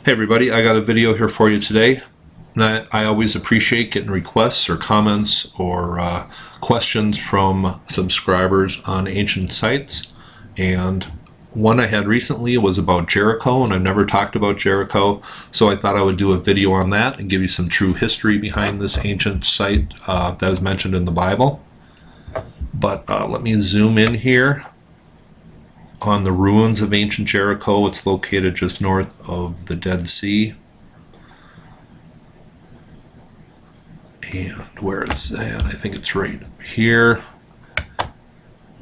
Hey everybody, I got a video here for you today. And I always appreciate getting requests or comments or questions from subscribers on ancient sites. And one I had recently was about Jericho, and I've never talked about Jericho, so I thought I would do a video on that and give you some true history behind this ancient site that is mentioned in the Bible. But let me zoom in here on the ruins of ancient Jericho. It's located just north of the Dead Sea. And where is that? I think it's right here.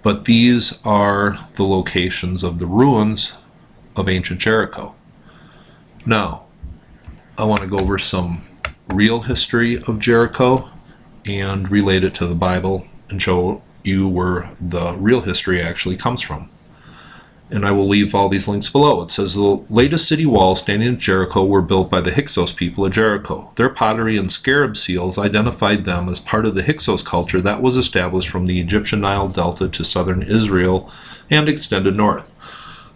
But these are the locations of the ruins of ancient Jericho. Now, I want to go over some real history of Jericho and relate it to the Bible and show you where the real history actually comes from. And I will leave all these links below. It says the latest city walls standing at Jericho were built by the Hyksos people of Jericho. Their pottery and scarab seals identified them as part of the Hyksos culture that was established from the Egyptian Nile Delta to southern Israel and extended north.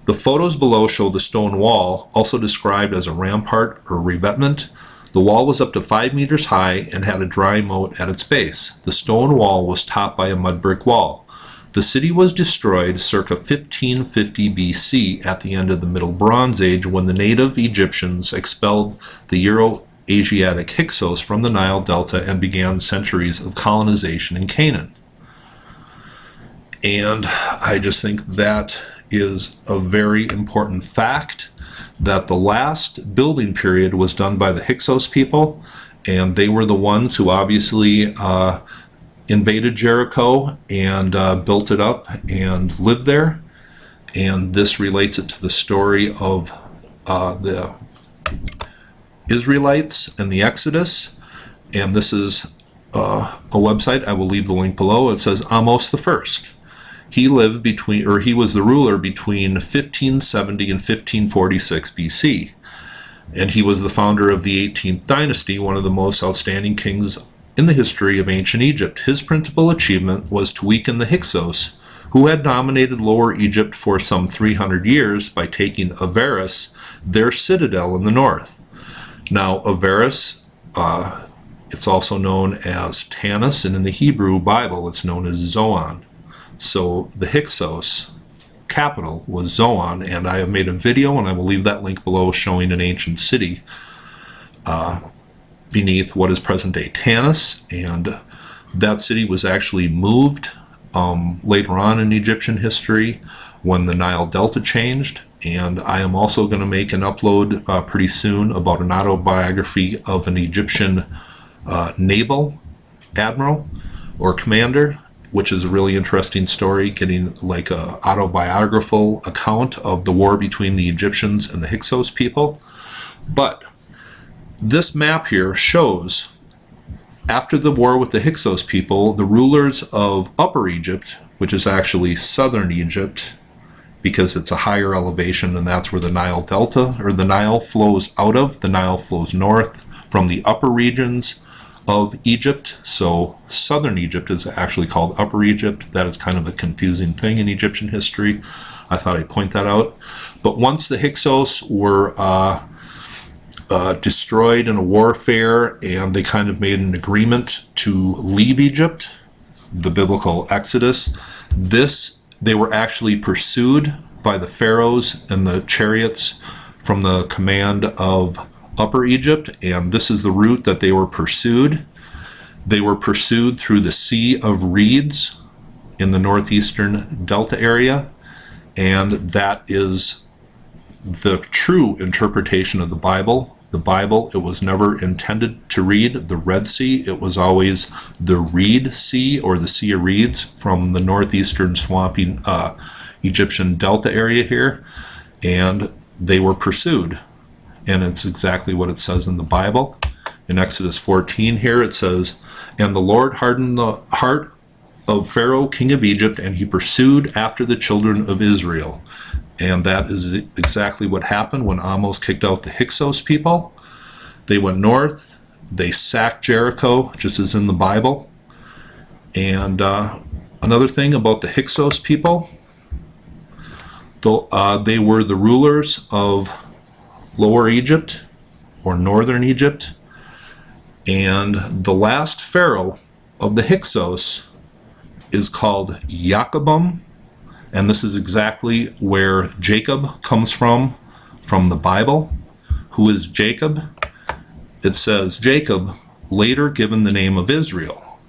The photos below show the stone wall, also described as a rampart or revetment. The wall was up to 5 meters high and had a dry moat at its base. The stone wall was topped by a mud brick wall. The city was destroyed circa 1550 BC at the end of the Middle Bronze Age when the native Egyptians expelled the Euro-Asiatic Hyksos from the Nile Delta and began centuries of colonization in Canaan. And I just think that is a very important fact, that the last building period was done by the Hyksos people, and they were the ones who obviously invaded Jericho and built it up and lived there. And this relates it to the story of the Israelites and the Exodus. And this is a website, I will leave the link below. It says Ahmose the First. He lived between, or he was the ruler between 1570 and 1546 BC. And he was the founder of the 18th dynasty, one of the most outstanding kings in the history of ancient Egypt. His principal achievement was to weaken the Hyksos, who had dominated Lower Egypt for some 300 years by taking Avaris, their citadel in the north. Now, Avaris, it's also known as Tanis, and in the Hebrew Bible, it's known as Zoan. So the Hyksos capital was Zoan, and I have made a video, and I will leave that link below, showing an ancient city beneath what is present-day Tanis, and that city was actually moved later on in Egyptian history when the Nile Delta changed. And I am also going to make an upload pretty soon about an autobiography of an Egyptian naval admiral or commander, which is a really interesting story, getting like a autobiographical account of the war between the Egyptians and the Hyksos people. But this map here shows, after the war with the Hyksos people, the rulers of Upper Egypt, which is actually southern Egypt, because it's a higher elevation, and that's where the Nile Delta, or the Nile, flows out of. The Nile flows north from the upper regions of Egypt. So southern Egypt is actually called Upper Egypt. That is kind of a confusing thing in Egyptian history. I thought I'd point that out. But once the Hyksos were destroyed in a warfare, and they kind of made an agreement to leave Egypt, the biblical Exodus. They were actually pursued by the pharaohs and the chariots from the command of Upper Egypt, and this is the route that they were pursued. They were pursued through the Sea of Reeds in the northeastern Delta area, and that is the true interpretation of the Bible. The Bible, it was never intended to read the Red Sea. It was always the Reed Sea, or the Sea of Reeds, from the northeastern swampy Egyptian Delta area here. And they were pursued. And it's exactly what it says in the Bible. In Exodus 14 here it says, "And the Lord hardened the heart of Pharaoh, king of Egypt, and he pursued after the children of Israel." And that is exactly what happened when Ahmose kicked out the Hyksos people. They went north, they sacked Jericho, just as in the Bible. And another thing about the Hyksos people, they were the rulers of Lower Egypt or Northern Egypt. And the last pharaoh of the Hyksos is called Jacobum, and this is exactly where Jacob comes from the Bible. Who is Jacob? It says Jacob, later given the name of Israel.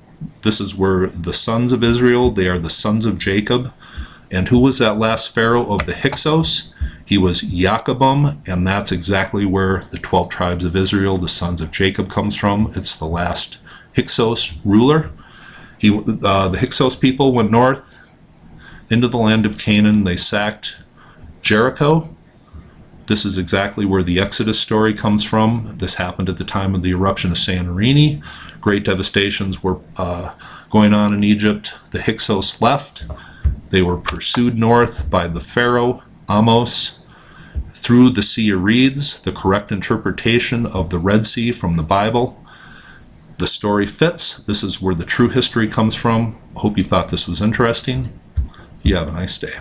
This is where the sons of Israel, they are the sons of Jacob. And who was that last pharaoh of the Hyksos? He was Jacobum, and that's exactly where the 12 tribes of Israel, the sons of Jacob, comes from. It's the last Hyksos ruler. The Hyksos people went north into the land of Canaan. They sacked Jericho. This is exactly where the Exodus story comes from. This happened at the time of the eruption of Santorini. Great devastations were going on in Egypt. The Hyksos left. They were pursued north by the Pharaoh, Ahmose, through the Sea of Reeds, the correct interpretation of the Red Sea from the Bible. The story fits. This is where the true history comes from. I hope you thought this was interesting. You have a nice day.